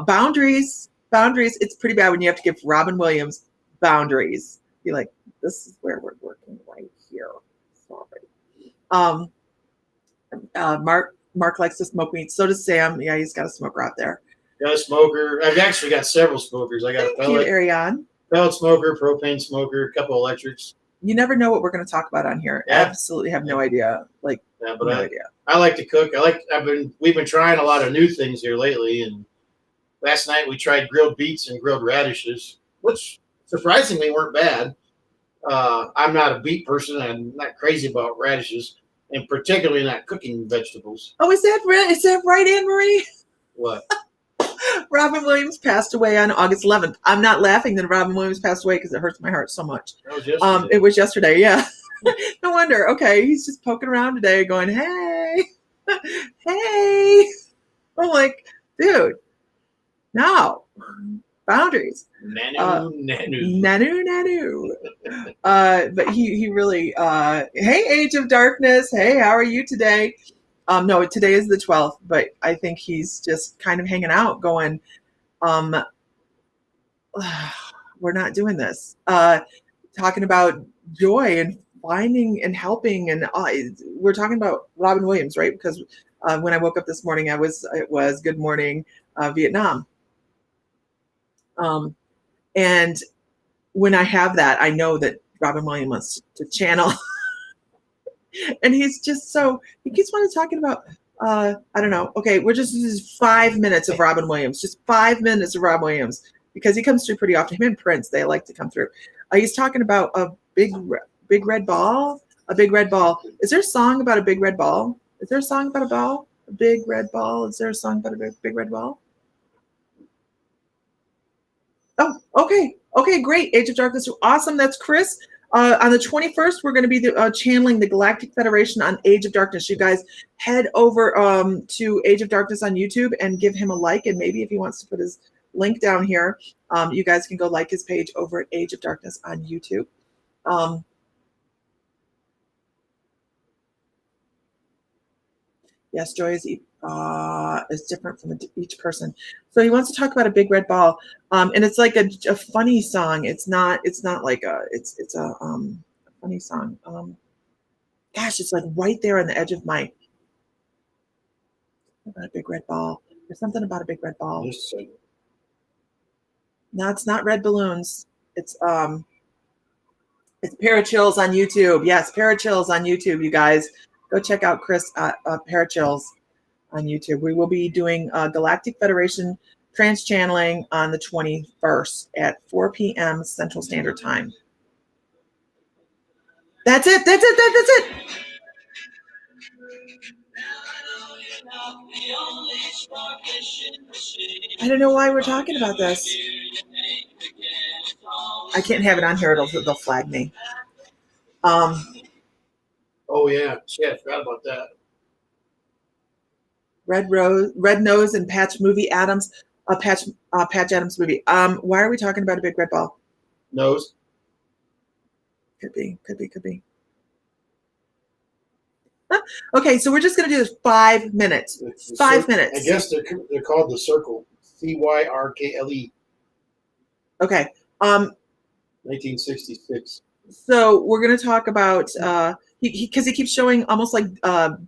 boundaries, it's pretty bad when you have to give Robin Williams boundaries. Be like, this is where we're working right here. Sorry. Um, Mark likes to smoke weed. So does Sam. Yeah, he's got a smoker out there. Got a smoker. I've actually got several smokers. I got a Thank you, Ariane. pellet smoker, propane smoker, a couple electrics. You never know what we're going to talk about on here. Yeah. Absolutely have no idea. Like, Yeah, but no idea. I like to cook. We've been trying a lot of new things here lately, and last night we tried grilled beets and grilled radishes, which surprisingly weren't bad. I'm not a beet person. I'm not crazy about radishes, and particularly not cooking vegetables. Oh, is that right, Anne Marie? What? Robin Williams passed away on August 11th. I'm not laughing that Robin Williams passed away because it hurts my heart so much. That was yesterday. It was yesterday, yeah. No wonder. Okay, he's just poking around today going, hey, hey. I'm like, dude, no. Boundaries. Nanu. But he really, hey, Age of Darkness. Hey, how are you today? No, today is the 12th, but I think he's just kind of hanging out going, we're not doing this. Talking about joy and finding and helping. And we're talking about Robin Williams, right? Because when I woke up this morning, it was Good Morning Vietnam. And when I have that, I know that Robin Williams wants to channel. And he's just he keeps wanting talking about, I don't know. Okay, this is 5 minutes of Robin Williams, just 5 minutes of Robin Williams, because he comes through pretty often. Him and Prince, they like to come through. He's talking about a big red ball, a big red ball. Is there a song about a big red ball? Is there a song about a ball? A big red ball? Is there a song about a big red ball? Oh, okay. Okay, great. Age of Darkness. Awesome. That's Chris. On the 21st, we're going to be channeling the Galactic Federation on Age of Darkness. You guys head over to Age of Darkness on YouTube and give him a like. And maybe if he wants to put his link down here, you guys can go like his page over at Age of Darkness on YouTube. Yes, joy is different from each person. So he wants to talk about a big red ball, and it's like a funny song. It's not like it's a funny song. Gosh, it's like right there on the edge of my. About a big red ball. There's something about a big red ball. No, it's not red balloons. It's Parachills on YouTube. Yes, Parachills on YouTube, you guys. Go check out Chris Parachills on YouTube. We will be doing Galactic Federation trans channeling on the 21st at 4 p.m. Central Standard Time. That's it. That's it. I don't know why we're talking about this. I can't have it on here. They'll flag me. Oh yeah, shit, I forgot about that. Red Nose, and Patch Adams. Patch Adams movie. Why are we talking about a big red ball? Nose. Could be. Huh? Okay, so we're just going to do this 5 minutes. 5 minutes. I guess they're called the Circle. CYRKLE. Okay. 1966. So we're going to talk about because he keeps showing almost like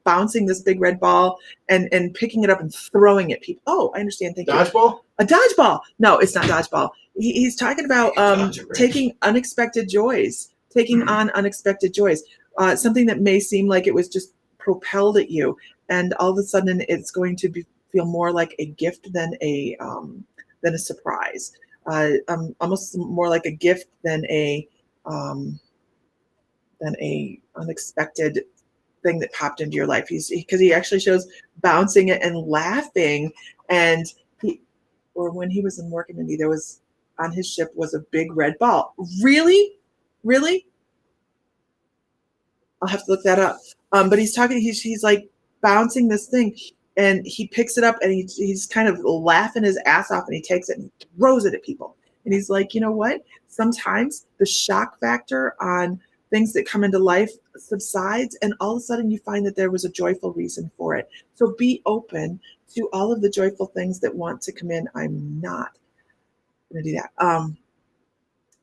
bouncing this big red ball and picking it up and throwing it. People. Oh, I understand. Thank you. Dodgeball? A dodgeball. No, it's not dodgeball. He's talking about taking unexpected joys, taking on unexpected joys. Something that may seem like it was just propelled at you, and all of a sudden it's going to feel more like a gift than a surprise. Almost more like a gift than a unexpected thing that popped into your life. Because he actually shows bouncing it and laughing, and when he was in Mork and Mindy, there was on his ship was a big red ball. Really? I'll have to look that up. But he's talking. He's like bouncing this thing, and he picks it up, and he's kind of laughing his ass off, and he takes it and throws it at people. And he's like, you know what? Sometimes the shock factor on things that come into life subsides, and all of a sudden you find that there was a joyful reason for it. So be open to all of the joyful things that want to come in. I'm not going to do that.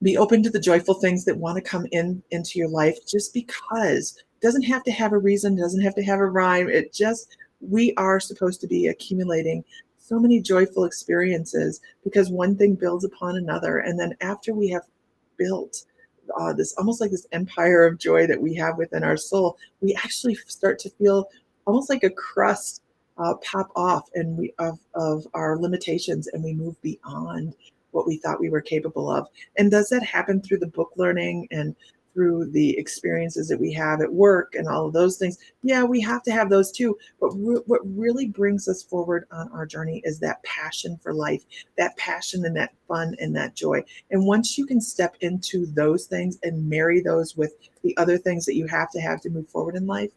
Be open to the joyful things that want to come into your life, just because Doesn't have to have a reason, doesn't have to have a rhyme. It just, we are supposed to be accumulating so many joyful experiences because one thing builds upon another. And then after we have built this almost like this empire of joy that we have within our soul, we actually start to feel almost like a crust pop off and we of our limitations, and we move beyond what we thought we were capable of. And does that happen through the book learning and through the experiences that we have at work and all of those things? Yeah, we have to have those too. But what really brings us forward on our journey is that passion for life, that passion and that fun and that joy. And once you can step into those things and marry those with the other things that you have to move forward in life,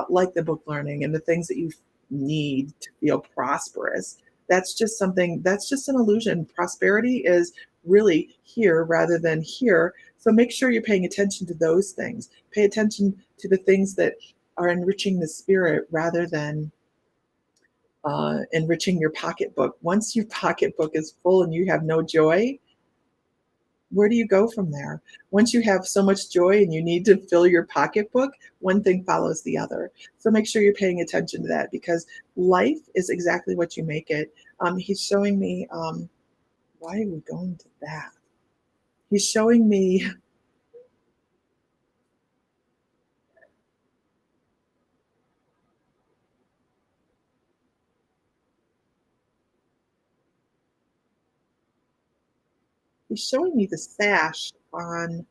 like the book learning and the things that you need to feel prosperous, that's just something, that's just an illusion. Prosperity is really here rather than here. So make sure you're paying attention to those things. Pay attention to the things that are enriching the spirit rather than enriching your pocketbook. Once your pocketbook is full and you have no joy, where do you go from there? Once you have so much joy and you need to fill your pocketbook, one thing follows the other. So make sure you're paying attention to that because life is exactly what you make it. He's showing me, why are we going to that? He's showing me, he's showing me the sash on,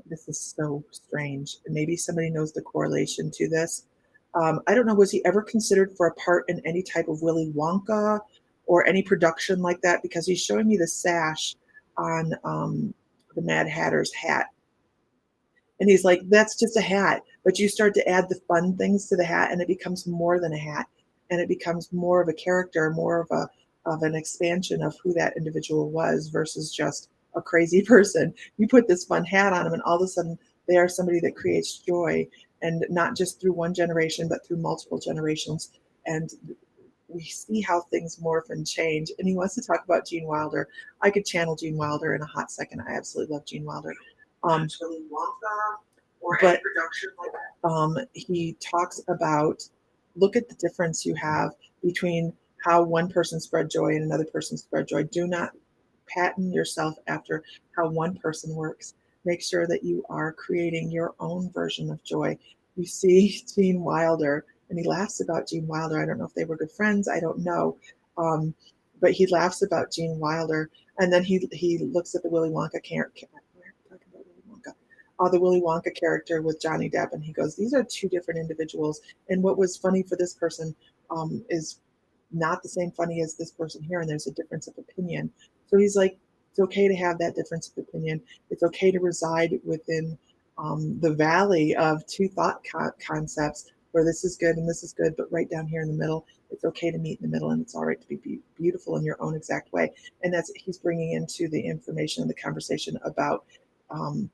this is so strange. Maybe somebody knows the correlation to this. I don't know, was he ever considered for a part in any type of Willy Wonka or any production like that? Because he's showing me the sash on the Mad Hatter's hat. And he's like, that's just a hat. But you start to add the fun things to the hat and it becomes more than a hat. And it becomes more of a character, more of an expansion of who that individual was versus just a crazy person. You put this fun hat on them and all of a sudden they are somebody that creates joy, and not just through one generation, but through multiple generations. And we see how things morph and change. And he wants to talk about Gene Wilder. I could channel Gene Wilder in a hot second. I absolutely love Gene Wilder. Willy Wonka or any production like that. He talks about, look at the difference you have between how one person spread joy and another person spread joy. Do not pattern yourself after how one person works. Make sure that you are creating your own version of joy. You see Gene Wilder, and he laughs about Gene Wilder. I don't know if they were good friends. I don't know. Um, but he laughs about Gene Wilder, and then he looks at the Willy Wonka character. The Willy Wonka character with Johnny Depp, and he goes, "These are two different individuals." And what was funny for this person is not the same funny as this person here, and there's a difference of opinion. So he's like, it's okay to have that difference of opinion. It's okay to reside within the valley of two thought concepts where this is good and this is good, but right down here in the middle, it's okay to meet in the middle, and it's all right to be beautiful in your own exact way. And that's, he's bringing into the information and the conversation about um,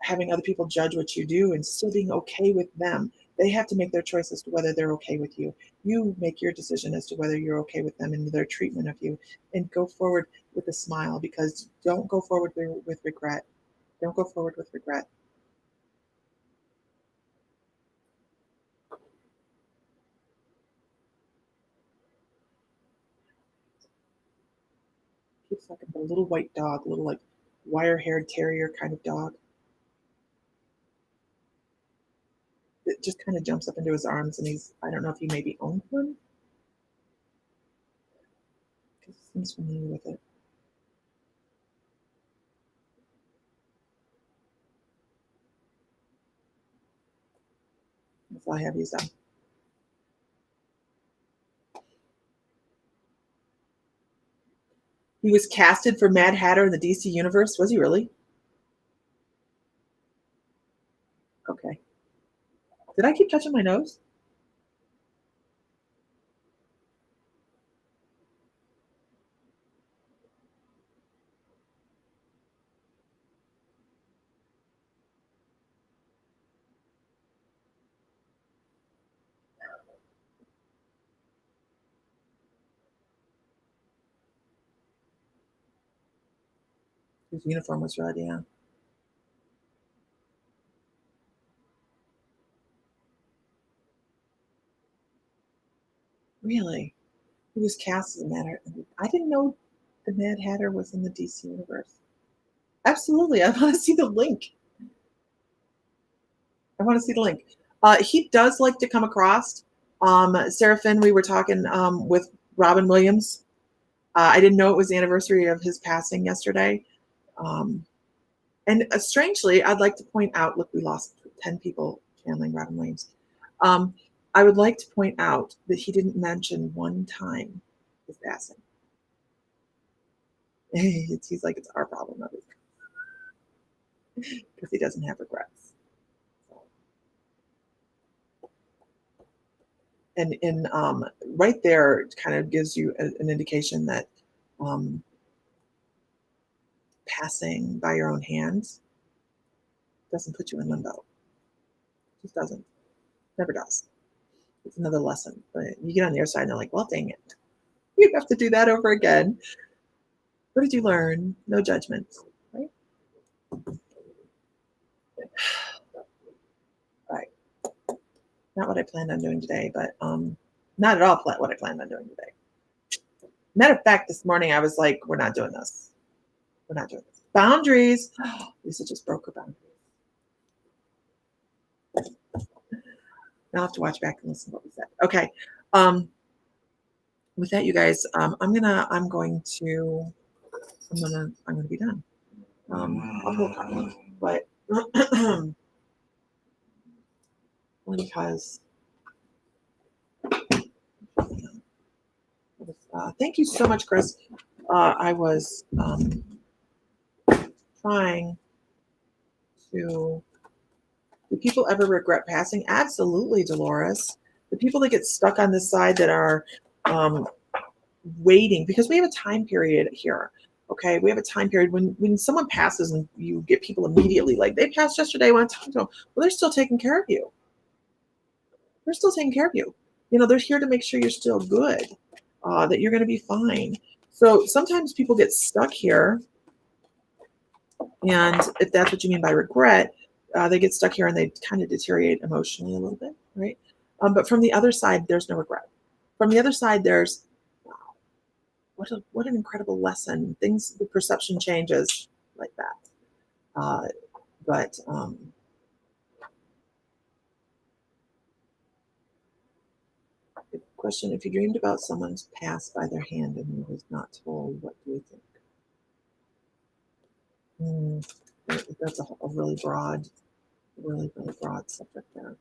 having other people judge what you do and still being okay with them. They have to make their choice as to whether they're okay with you. You make your decision as to whether you're okay with them and their treatment of you, and go forward with a smile, because don't go forward with regret. Don't go forward with regret. Keeps talking about a little white dog, a little like wire-haired terrier kind of dog. It just kind of jumps up into his arms, and he's, I don't know if he maybe owned one, because he seems familiar with it. That's all I have. He's done. He was casted for Mad Hatter in the DC universe. Was he really? Okay. Did I keep touching my nose? His uniform was red, yeah. Really? He was cast as a Mad Hatter. I didn't know the Mad Hatter was in the DC universe. Absolutely. I want to see the link. I want to see the link. He does like to come across. Sarah Finn, we were talking with Robin Williams. I didn't know it was the anniversary of his passing yesterday. And strangely, I'd like to point out, look, we lost 10 people channeling Robin Williams. I would like to point out that he didn't mention one time his passing. He's like, it's our problem, not his, because he doesn't have regrets. And right there, it kind of gives you an indication that passing by your own hands doesn't put you in limbo. It just doesn't. Never does. It's another lesson. But you get on the other side and they're like, well, dang it. You have to do that over again. What did you learn? No judgments, right? Right. Not what I planned on doing today, but not at all what I planned on doing today. Matter of fact, this morning I was like, we're not doing this. We're not doing this. Boundaries. Lisa just broke her boundaries. I'll have to watch back and listen to what we said. Okay. With that, you guys, I'm gonna be done. I'll hold on, but only because thank you so much, Chris. I was trying to. Do people ever regret passing? Absolutely, Dolores. The people that get stuck on this side that are waiting, because we have a time period here. Okay, we have a time period when someone passes and you get people immediately like, they passed yesterday, I want to talk to them. Well, they're still taking care of you. They're still taking care of you. You know, they're here to make sure you're still good, that you're going to be fine. So sometimes people get stuck here. And if that's what you mean by regret, they get stuck here and they kind of deteriorate emotionally a little bit, right? But from the other side, there's no regret. From the other side, there's, wow, what an incredible lesson. Things, the perception changes like that. But question, if you dreamed about someone's passed by their hand and you was not told, what do you think? That's a really broad subject there.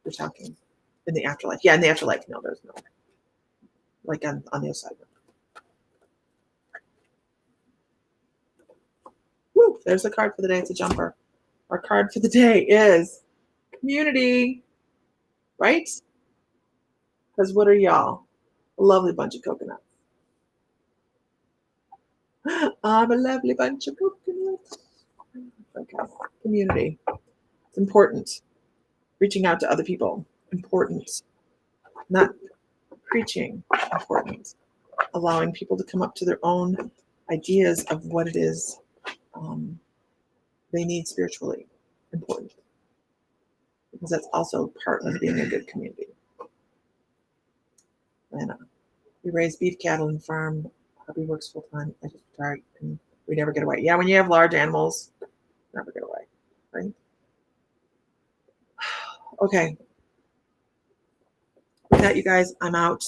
We're talking in the afterlife. Yeah, in the afterlife, no, there's no. Like on the other side. Woo, there's the card for the day. It's a jumper. Our card for the day is community, right? Because what are y'all? A lovely bunch of coconuts. I'm a lovely bunch of coconuts. Okay, community. It's important. Reaching out to other people, important. Not preaching, important. Allowing people to come up to their own ideas of what it is they need spiritually, important. Because that's also part of being a good community. And we raise beef, cattle, and farm. Hubby works full time. I just retired, and we never get away. Yeah, when you have large animals, never get away, right? Okay. With that, you guys, I'm out.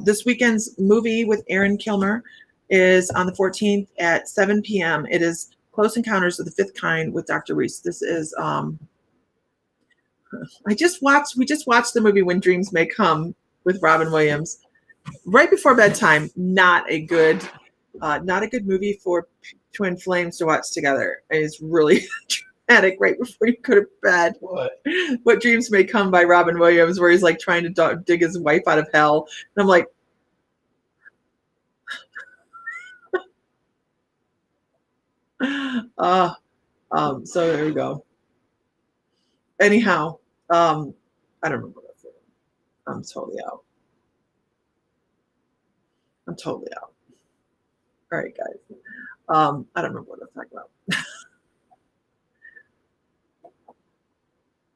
This weekend's movie with Aaron Kilmer is on the 14th at 7 p.m. It is Close Encounters of the Fifth Kind with Dr. Reese. This is we just watched the movie When Dreams May Come with Robin Williams right before bedtime. Not a good movie for twin flames to watch together. It's really dramatic right before you go to bed. What Dreams May Come by Robin Williams, where he's like trying to dig his wife out of hell. And I'm like, so there we go. Anyhow, I don't remember what I said. I'm totally out. All right, guys. I don't remember what I was talking about.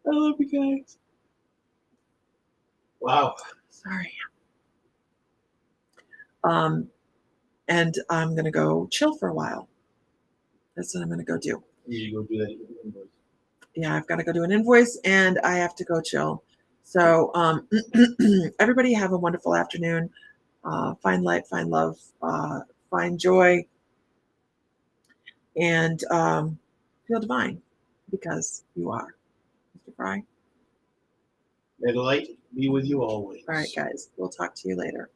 I love you guys. Wow. Sorry. And I'm going to go chill for a while. That's what I'm going to go do. You go do that invoice. Yeah, I've got to go do an invoice and I have to go chill. So everybody have a wonderful afternoon. Find light, find love, find joy, and feel divine because you are. Mr. Fry. May the light be with you always. All right, guys. We'll talk to you later.